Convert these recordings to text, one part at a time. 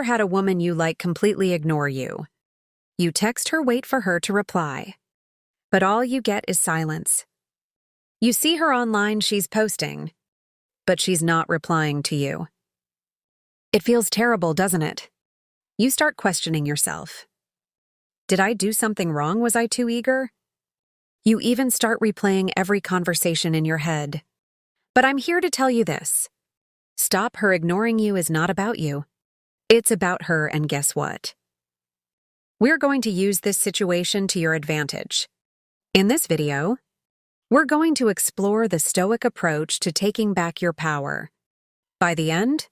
ever had a woman you like completely ignore you? You text her, wait for her to reply, but all you get is silence. You see her online, she's posting, but she's not replying to you. It feels terrible, doesn't it? You start questioning yourself. Did I do something wrong? Was I too eager? You even start replaying every conversation in your head. But I'm here to tell you this. Stop her. Ignoring you is not about you. It's about her, and guess what? We're going to use this situation to your advantage. In this video, we're going to explore the Stoic approach to taking back your power. By the end,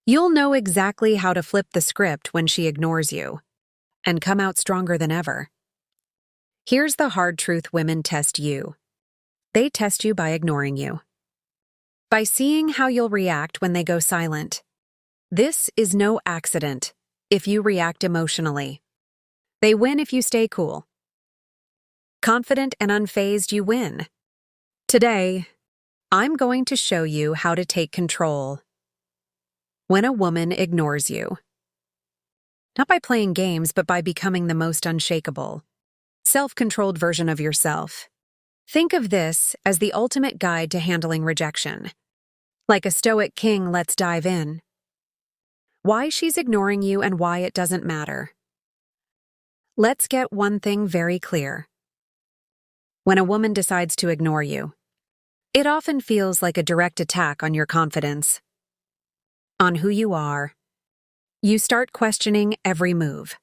you'll know exactly how to flip the script when she ignores you and come out stronger than ever. Here's the hard truth: women test you. They test you by ignoring you, by seeing how you'll react when they go silent. This is no accident if you react emotionally. They win if you stay cool. Confident and unfazed, you win. Today, I'm going to show you how to take control when a woman ignores you. Not by playing games, but by becoming the most unshakable, self-controlled version of yourself. Think of this as the ultimate guide to handling rejection. Like a Stoic king, let's dive in. Why she's ignoring you and why it doesn't matter. Let's get one thing very clear. When a woman decides to ignore you, it often feels like a direct attack on your confidence, on who you are. You start questioning every move,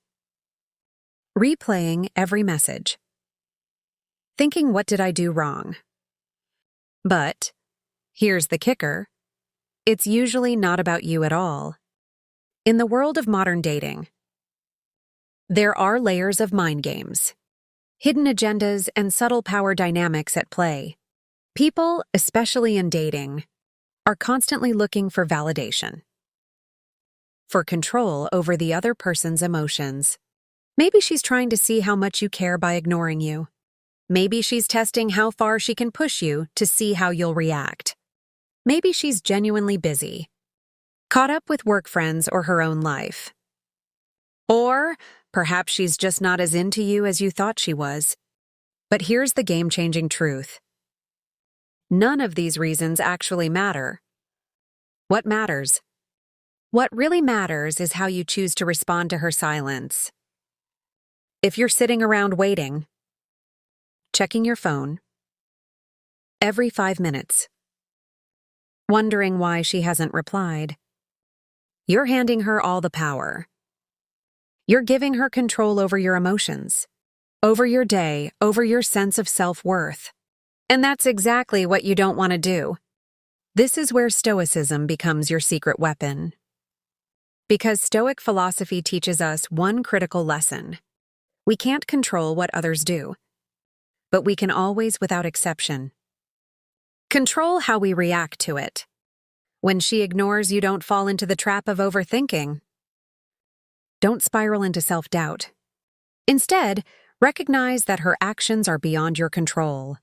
replaying every message, thinking, what did I do wrong? But here's the kicker. It's usually not about you at all. In the world of modern dating, there are layers of mind games, hidden agendas, and subtle power dynamics at play. People, especially in dating, are constantly looking for validation, for control over the other person's emotions. Maybe she's trying to see how much you care by ignoring you. Maybe she's testing how far she can push you to see how you'll react. Maybe she's genuinely busy, caught up with work friends or her own life. Or perhaps she's just not as into you as you thought she was. But here's the game-changing truth. None of these reasons actually matter. What matters? What really matters is how you choose to respond to her silence. If you're sitting around waiting, checking your phone every 5 minutes, wondering why she hasn't replied, you're handing her all the power. You're giving her control over your emotions, over your day, over your sense of self-worth. And that's exactly what you don't want to do. This is where Stoicism becomes your secret weapon. Because Stoic philosophy teaches us one critical lesson. We can't control what others do, but we can always, without exception, control how we react to it. When she ignores you, don't fall into the trap of overthinking. Don't spiral into self-doubt. Instead, recognize that her actions are beyond your control,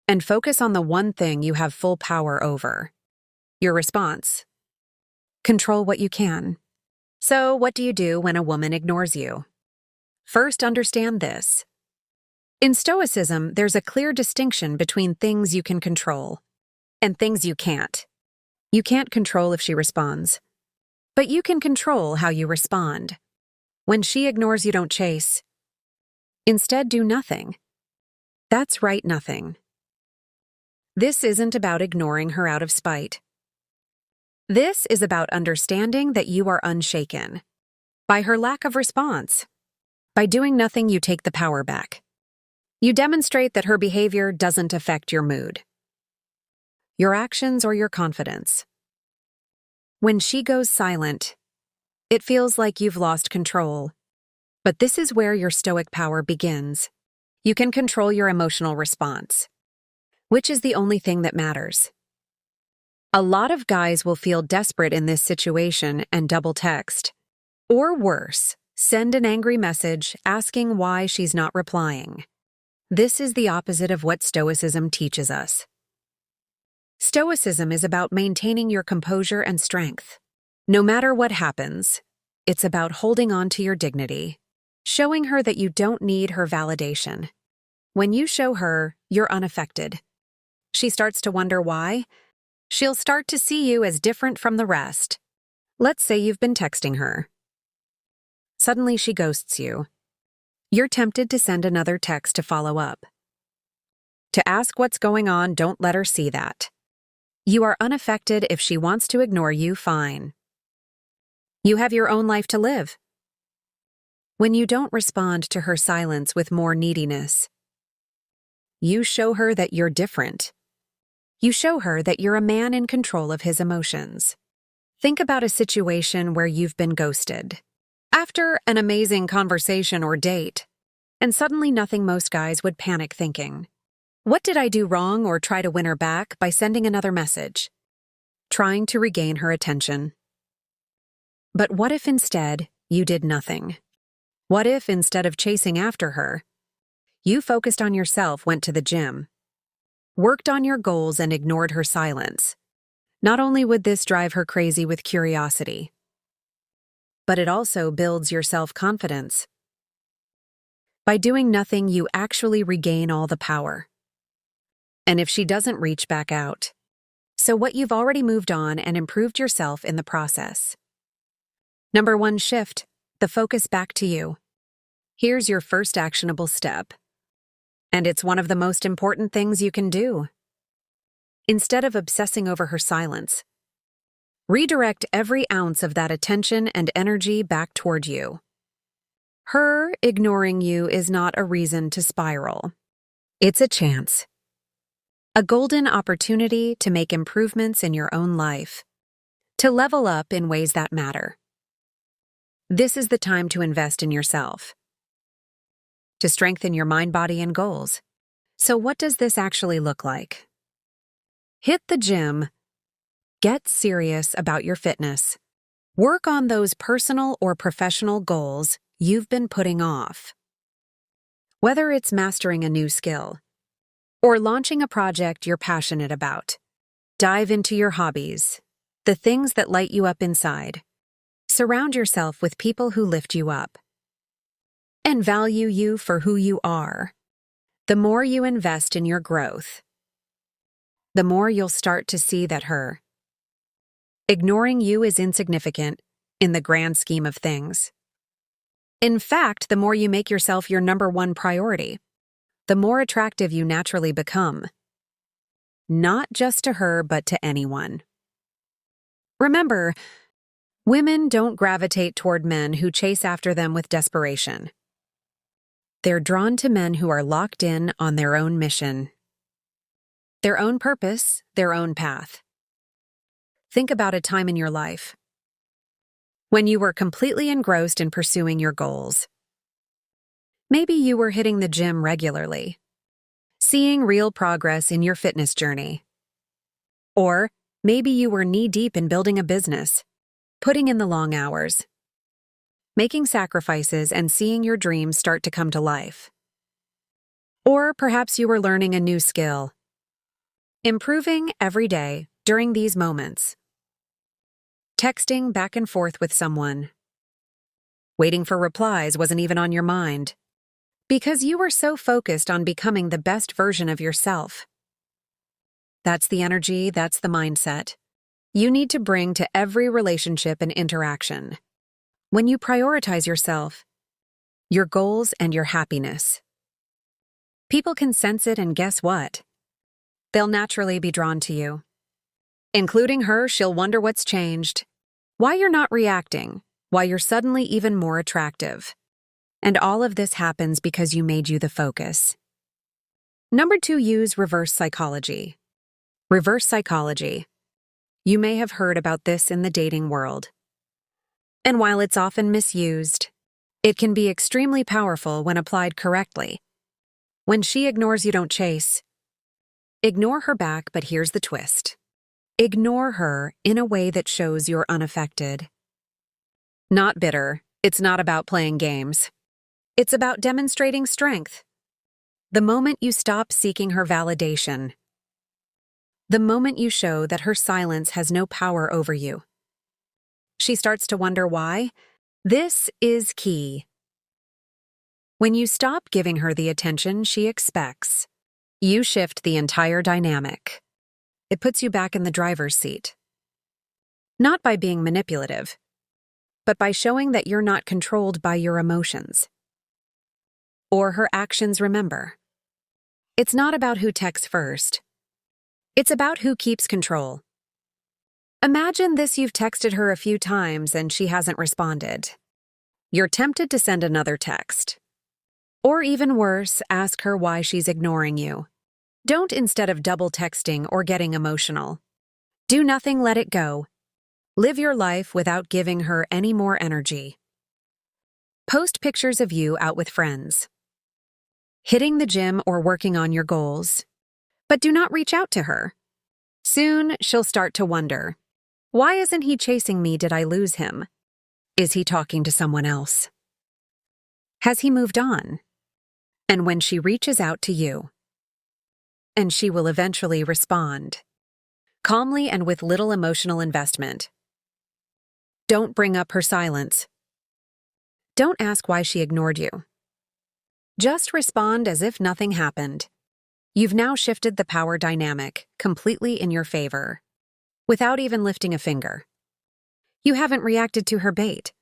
and focus on the one thing you have full power over: your response. Control what you can. So, what do you do when a woman ignores you? First, understand this. In Stoicism, there's a clear distinction between things you can control and things you can't. You can't control if she responds, but you can control how you respond. When she ignores you, don't chase. Instead, do nothing. That's right, nothing. This isn't about ignoring her out of spite. This is about understanding that you are unshaken by her lack of response. By doing nothing, you take the power back. You demonstrate that her behavior doesn't affect your mood, your actions, or your confidence. When she goes silent, it feels like you've lost control. But this is where your Stoic power begins. You can control your emotional response, which is the only thing that matters. A lot of guys will feel desperate in this situation and double text. Or worse, send an angry message asking why she's not replying. This is the opposite of what Stoicism teaches us. Stoicism is about maintaining your composure and strength. No matter what happens, it's about holding on to your dignity, showing her that you don't need her validation. When you show her you're unaffected, she starts to wonder why. She'll start to see you as different from the rest. Let's say you've been texting her. Suddenly she ghosts you. You're tempted to send another text to follow up. To ask what's going on, don't let her see that. You are unaffected. If she wants to ignore you, fine. You have your own life to live. When you don't respond to her silence with more neediness, you show her that you're different. You show her that you're a man in control of his emotions. Think about a situation where you've been ghosted. After an amazing conversation or date, and suddenly nothing. Most guys would panic thinking, what did I do wrong? Or try to win her back by sending another message, trying to regain her attention. But what if instead you did nothing? What if instead of chasing after her, you focused on yourself, went to the gym, worked on your goals, and ignored her silence? Not only would this drive her crazy with curiosity, but it also builds your self-confidence. By doing nothing, you actually regain all the power. And if she doesn't reach back out, so what, you've already moved on and improved yourself in the process. Number 1, shift the focus back to you. Here's your first actionable step. And it's one of the most important things you can do. Instead of obsessing over her silence, redirect every ounce of that attention and energy back toward you. Her ignoring you is not a reason to spiral. It's a chance. A golden opportunity to make improvements in your own life, to level up in ways that matter. This is the time to invest in yourself, to strengthen your mind, body, and goals. So what does this actually look like? Hit the gym. Get serious about your fitness. Work on those personal or professional goals you've been putting off. Whether it's mastering a new skill or launching a project you're passionate about, dive into your hobbies, the things that light you up inside. Surround yourself with people who lift you up and value you for who you are. The more you invest in your growth, the more you'll start to see that her ignoring you is insignificant in the grand scheme of things. In fact, the more you make yourself your number 1 priority, the more attractive you naturally become. Not just to her, but to anyone. Remember, women don't gravitate toward men who chase after them with desperation. They're drawn to men who are locked in on their own mission, their own purpose, their own path. Think about a time in your life when you were completely engrossed in pursuing your goals. Maybe you were hitting the gym regularly, seeing real progress in your fitness journey. Or maybe you were knee-deep in building a business, putting in the long hours, making sacrifices, and seeing your dreams start to come to life. Or perhaps you were learning a new skill, improving every day. During these moments, texting back and forth with someone, waiting for replies wasn't even on your mind, because you were so focused on becoming the best version of yourself. That's the energy, that's the mindset you need to bring to every relationship and interaction. When you prioritize yourself, your goals, and your happiness, people can sense it, and guess what? They'll naturally be drawn to you. Including her. She'll wonder what's changed, why you're not reacting, why you're suddenly even more attractive. And all of this happens because you made you the focus. Number 2, use reverse psychology. Reverse psychology. You may have heard about this in the dating world. And while it's often misused, it can be extremely powerful when applied correctly. When she ignores you, don't chase. Ignore her back, but here's the twist. Ignore her in a way that shows you're unaffected. Not bitter. It's not about playing games. It's about demonstrating strength. The moment you stop seeking her validation, the moment you show that her silence has no power over you, she starts to wonder why. This is key. When you stop giving her the attention she expects, you shift the entire dynamic. It puts you back in the driver's seat. Not by being manipulative, but by showing that you're not controlled by your emotions or her actions. Remember, it's not about who texts first. It's about who keeps control. Imagine this: you've texted her a few times and she hasn't responded. You're tempted to send another text. Or even worse, ask her why she's ignoring you. Don't, instead of double texting or getting emotional. Do nothing, let it go. Live your life without giving her any more energy. Post pictures of you out with friends, hitting the gym or working on your goals, but do not reach out to her. Soon, she'll start to wonder, why isn't he chasing me? Did I lose him? Is he talking to someone else? Has he moved on? And when she reaches out to you, and she will eventually respond, calmly and with little emotional investment. Don't bring up her silence. Don't ask why she ignored you. Just respond as if nothing happened. You've now shifted the power dynamic completely in your favor, without even lifting a finger. You haven't reacted to her bait.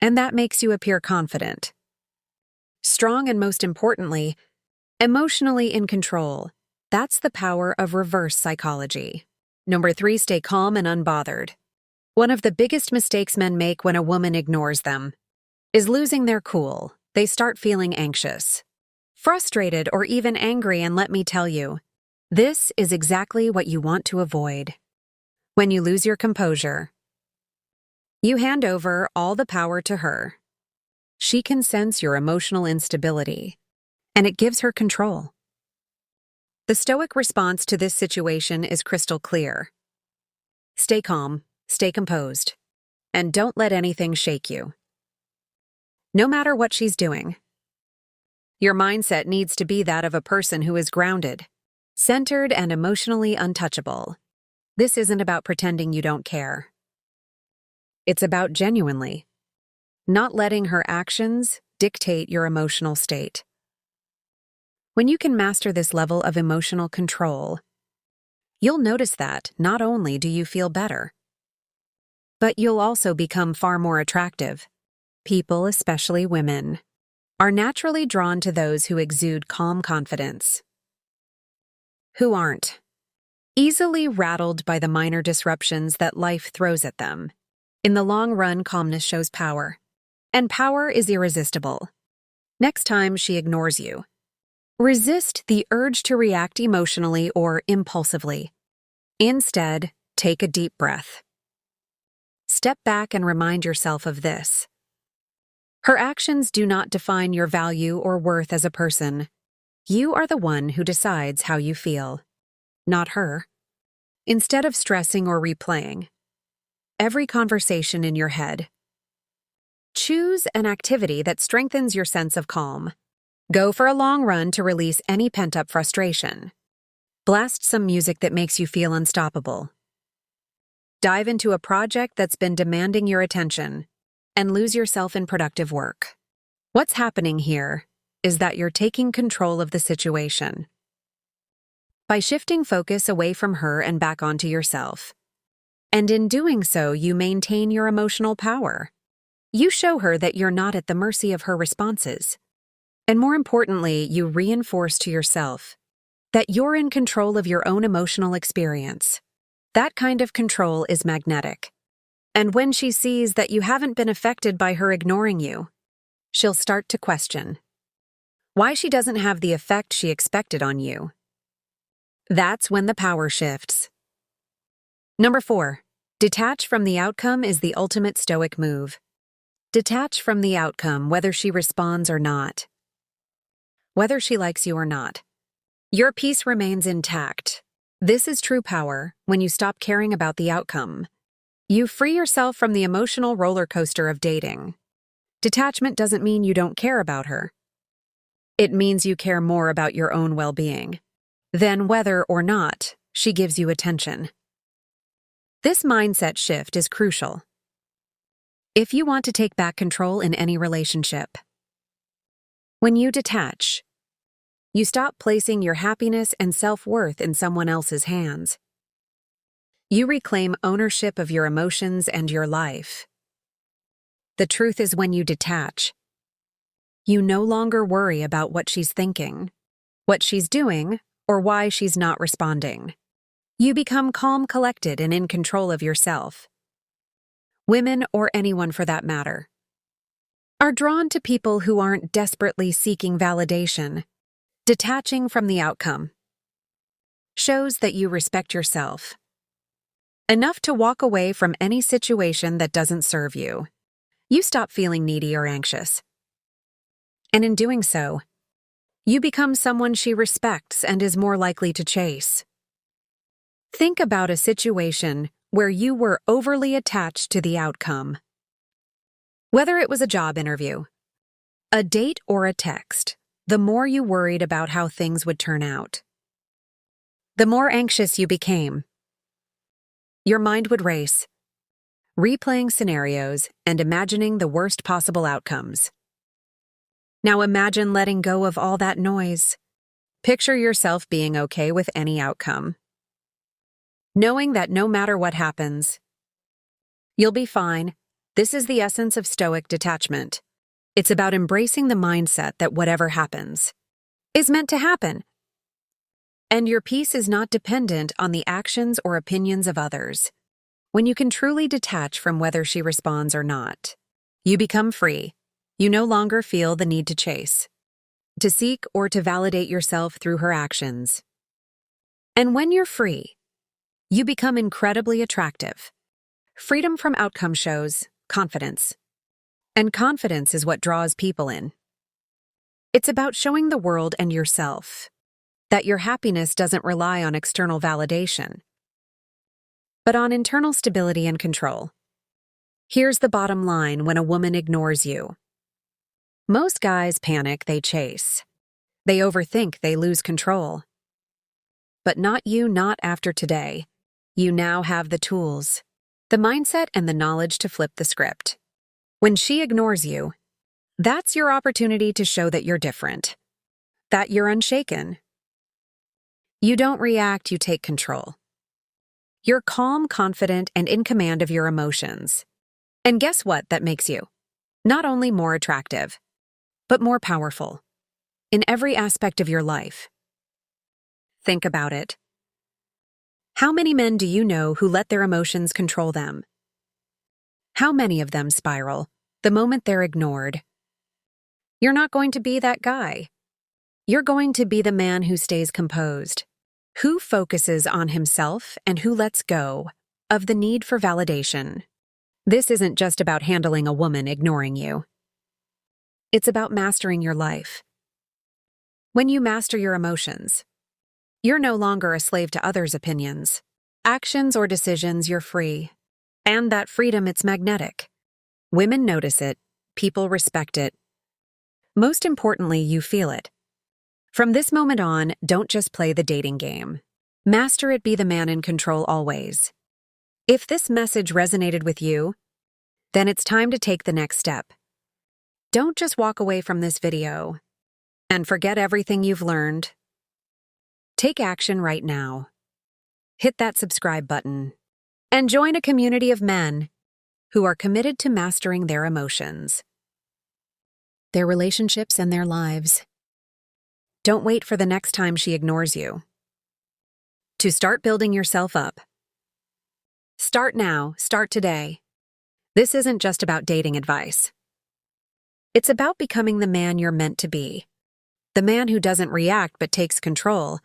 And that makes you appear confident, strong, and most importantly, emotionally in control. That's the power of reverse psychology. Number 3, stay calm and unbothered. One of the biggest mistakes men make when a woman ignores them is losing their cool. They start feeling anxious, frustrated, or even angry, and let me tell you, this is exactly what you want to avoid. When you lose your composure, you hand over all the power to her. She can sense your emotional instability, and it gives her control. The Stoic response to this situation is crystal clear. Stay calm, stay composed, and don't let anything shake you. No matter what she's doing, your mindset needs to be that of a person who is grounded, centered, and emotionally untouchable. This isn't about pretending you don't care. It's about genuinely not letting her actions dictate your emotional state. When you can master this level of emotional control, you'll notice that not only do you feel better, but you'll also become far more attractive. People, especially women, are naturally drawn to those who exude calm confidence, who aren't easily rattled by the minor disruptions that life throws at them. In the long run, calmness shows power, and power is irresistible. Next time she ignores you, resist the urge to react emotionally or impulsively. Instead, take a deep breath. Step back and remind yourself of this. Her actions do not define your value or worth as a person. You are the one who decides how you feel, not her. Instead of stressing or replaying every conversation in your head, choose an activity that strengthens your sense of calm. Go for a long run to release any pent-up frustration. Blast some music that makes you feel unstoppable. Dive into a project that's been demanding your attention and lose yourself in productive work. What's happening here is that you're taking control of the situation. By shifting focus away from her and back onto yourself. And in doing so, you maintain your emotional power. You show her that you're not at the mercy of her responses. And more importantly, you reinforce to yourself that you're in control of your own emotional experience. That kind of control is magnetic. And when she sees that you haven't been affected by her ignoring you, she'll start to question why she doesn't have the effect she expected on you. That's when the power shifts. Number 4, detach from the outcome is the ultimate Stoic move. Detach from the outcome, whether she responds or not, whether she likes you or not. Your peace remains intact. This is true power when you stop caring about the outcome. You free yourself from the emotional roller coaster of dating. Detachment doesn't mean you don't care about her. It means you care more about your own well-being than whether or not she gives you attention. This mindset shift is crucial. if you want to take back control in any relationship. When you detach, you stop placing your happiness and self-worth in someone else's hands. You reclaim ownership of your emotions and your life. The truth is, when you detach, you no longer worry about what she's thinking, what she's doing, or why she's not responding. You become calm, collected, and in control of yourself. Women, or anyone for that matter, are drawn to people who aren't desperately seeking validation. Detaching from the outcome shows that you respect yourself enough to walk away from any situation that doesn't serve you. You stop feeling needy or anxious. And in doing so, you become someone she respects and is more likely to chase. Think about a situation where you were overly attached to the outcome. Whether it was a job interview, a date, or a text, the more you worried about how things would turn out, the more anxious you became. Your mind would race, replaying scenarios and imagining the worst possible outcomes. Now imagine letting go of all that noise. Picture yourself being okay with any outcome, knowing that no matter what happens, you'll be fine. This is the essence of Stoic detachment. It's about embracing the mindset that whatever happens is meant to happen. And your peace is not dependent on the actions or opinions of others. When you can truly detach from whether she responds or not, you become free. You no longer feel the need to chase, to seek, or to validate yourself through her actions. And when you're free, you become incredibly attractive. Freedom from outcome shows confidence. And confidence is what draws people in. It's about showing the world and yourself that your happiness doesn't rely on external validation, but on internal stability and control. Here's the bottom line when a woman ignores you. Most guys panic, they chase. They overthink, they lose control. But not you, not after today. You now have the tools, the mindset, and the knowledge to flip the script. When she ignores you, that's your opportunity to show that you're different, that you're unshaken. You don't react, you take control. You're calm, confident, and in command of your emotions. And guess what that makes you? Not only more attractive, but more powerful in every aspect of your life. Think about it. How many men do you know who let their emotions control them? How many of them spiral the moment they're ignored? You're not going to be that guy. You're going to be the man who stays composed, who focuses on himself, and who lets go of the need for validation. This isn't just about handling a woman ignoring you. It's about mastering your life. When you master your emotions, you're no longer a slave to others' opinions, actions, or decisions. You're free. And that freedom, it's magnetic. Women notice it, people respect it. Most importantly, you feel it. From this moment on, don't just play the dating game. Master it, be the man in control always. If this message resonated with you, then it's time to take the next step. Don't just walk away from this video and forget everything you've learned. Take action right now. Hit that subscribe button and join a community of men who are committed to mastering their emotions, their relationships, and their lives. Don't wait for the next time she ignores you to start building yourself up. Start now, start today. This isn't just about dating advice. It's about becoming the man you're meant to be. The man who doesn't react but takes control.